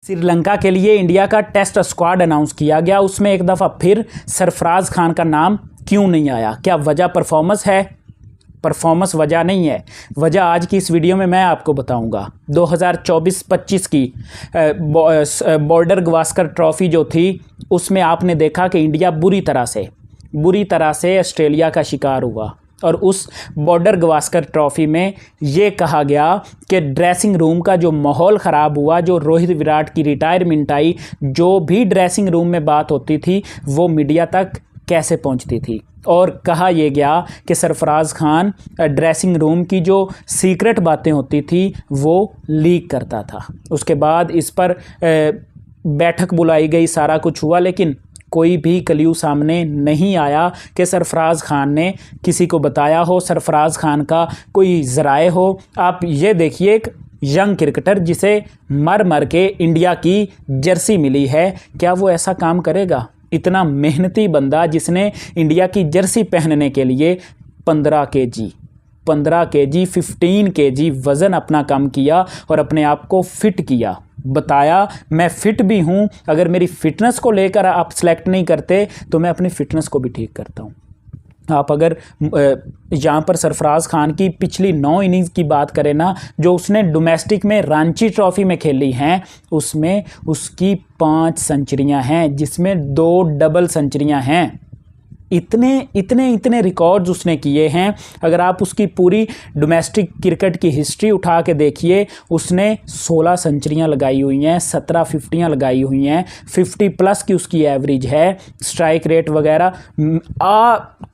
श्रीलंका के लिए इंडिया का टेस्ट स्क्वाड अनाउंस किया गया। उसमें एक दफ़ा फिर सरफराज खान का नाम क्यों नहीं आया? क्या वजह परफॉर्मेंस है? परफॉर्मेंस वजह नहीं है। वजह आज की इस वीडियो में मैं आपको बताऊंगा। 2024-25 की बॉर्डर गावस्कर ट्रॉफी जो थी, उसमें आपने देखा कि इंडिया बुरी तरह से ऑस्ट्रेलिया का शिकार हुआ। और उस बॉर्डर गावस्कर ट्रॉफी में ये कहा गया कि ड्रेसिंग रूम का जो माहौल ख़राब हुआ, जो रोहित विराट की रिटायरमेंट आई, जो भी ड्रेसिंग रूम में बात होती थी वो मीडिया तक कैसे पहुंचती थी। और कहा यह गया कि सरफराज खान ड्रेसिंग रूम की जो सीक्रेट बातें होती थी वो लीक करता था। उसके बाद इस पर बैठक बुलाई गई, सारा कुछ हुआ, लेकिन कोई भी क्ल्यू सामने नहीं आया कि सरफराज खान ने किसी को बताया हो, सरफराज खान का कोई ज़राए हो। आप ये देखिए, एक यंग क्रिकेटर जिसे मर मर के इंडिया की जर्सी मिली है, क्या वो ऐसा काम करेगा? इतना मेहनती बंदा जिसने इंडिया की जर्सी पहनने के लिए 15 केजी 15 केजी वज़न अपना कम किया और अपने आप को फिट किया। बताया मैं फ़िट भी हूँ, अगर मेरी फ़िटनेस को लेकर आप सेलेक्ट नहीं करते तो मैं अपनी फ़िटनेस को भी ठीक करता हूँ। आप अगर यहाँ पर सरफराज खान की पिछली 9 इनिंग्स की बात करें ना, जो उसने डोमेस्टिक में रांची ट्रॉफी में खेली हैं, उसमें उसकी 5 सेंचुरियाँ हैं, जिसमें 2 डबल सेंचुरियाँ हैं। इतने रिकॉर्ड्स उसने किए हैं। अगर आप उसकी पूरी डोमेस्टिक क्रिकेट की हिस्ट्री उठा के देखिए, उसने 16 सेंचुरियां लगाई हुई हैं, 17 50 लगाई हुई हैं, 50+ की उसकी एवरेज है, स्ट्राइक रेट वगैरह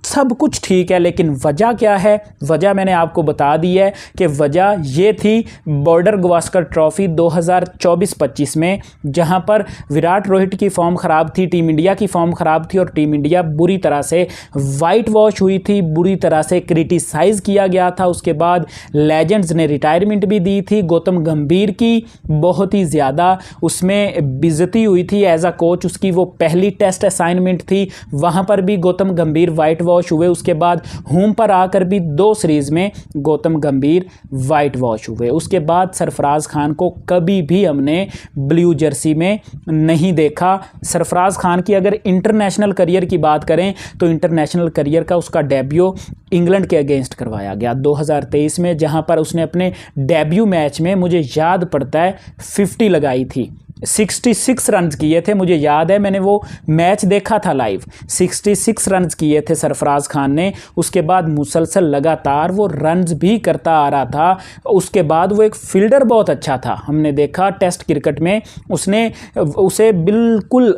सब कुछ ठीक है। लेकिन वजह क्या है? वजह मैंने आपको बता दी है कि वजह ये थी बॉर्डर गावस्कर ट्रॉफी 2024-25 में, जहां पर विराट रोहित की फॉर्म ख़राब थी, टीम इंडिया की फॉर्म ख़राब थी और टीम इंडिया बुरी तरह से वाइट वॉश हुई थी, बुरी तरह से क्रिटिसाइज किया गया था। उसके बाद लेजेंड्स ने रिटायरमेंट भी दी थी। गौतम गंभीर की बहुत ही ज़्यादा उसमें बेइज्जती हुई थी एज अ कोच। उसकी वो पहली टेस्ट असाइनमेंट थी, वहाँ पर भी गौतम गंभीर वाइट वॉश हुए। उसके बाद होम पर आकर भी 2 सीरीज़ में गौतम गंभीर वाइट वॉश हुए। उसके बाद सरफराज खान को कभी भी हमने ब्लू जर्सी में नहीं देखा। सरफराज खान की अगर इंटरनेशनल करियर की बात करें तो इंटरनेशनल करियर का उसका डेब्यू इंग्लैंड के अगेंस्ट करवाया गया 2023 में, जहां पर उसने अपने डेब्यू मैच में, मुझे याद पड़ता है, 50 लगाई थी, 66 रन्स किए थे। मुझे याद है, मैंने वो मैच देखा था लाइव। 66 रन्स किए थे सरफराज खान ने। उसके बाद मुसलसल लगातार वो रन्स भी करता आ रहा था। उसके बाद वो एक फील्डर बहुत अच्छा था। हमने देखा टेस्ट क्रिकेट में उसे बिल्कुल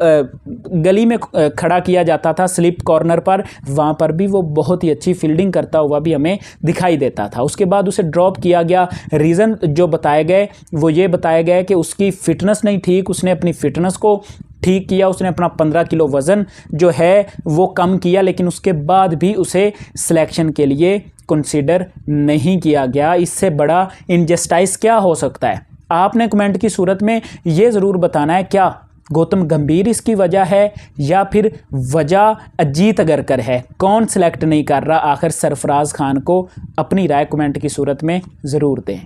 गली में खड़ा किया जाता था, स्लिप कॉर्नर पर, वहाँ पर भी वो बहुत ही अच्छी फील्डिंग करता हुआ भी हमें दिखाई देता था। उसके बाद उसे ड्रॉप किया गया। रीज़न जो बताए गए वो ये बताया गया कि उसकी फ़िटनेस नहीं ठीक। उसने अपनी फ़िटनेस को ठीक किया, उसने अपना 15 किलो वज़न जो है वो कम किया, लेकिन उसके बाद भी उसे सिलेक्शन के लिए कंसीडर नहीं किया गया। इससे बड़ा इनजस्टिस क्या हो सकता है? आपने कमेंट की सूरत में ये ज़रूर बताना है, क्या गौतम गंभीर इसकी वजह है या फिर वजह अजीत अगरकर है? कौन सिलेक्ट नहीं कर रहा? आखिर सरफराज खान को अपनी राय कमेंट की सूरत में ज़रूर दें।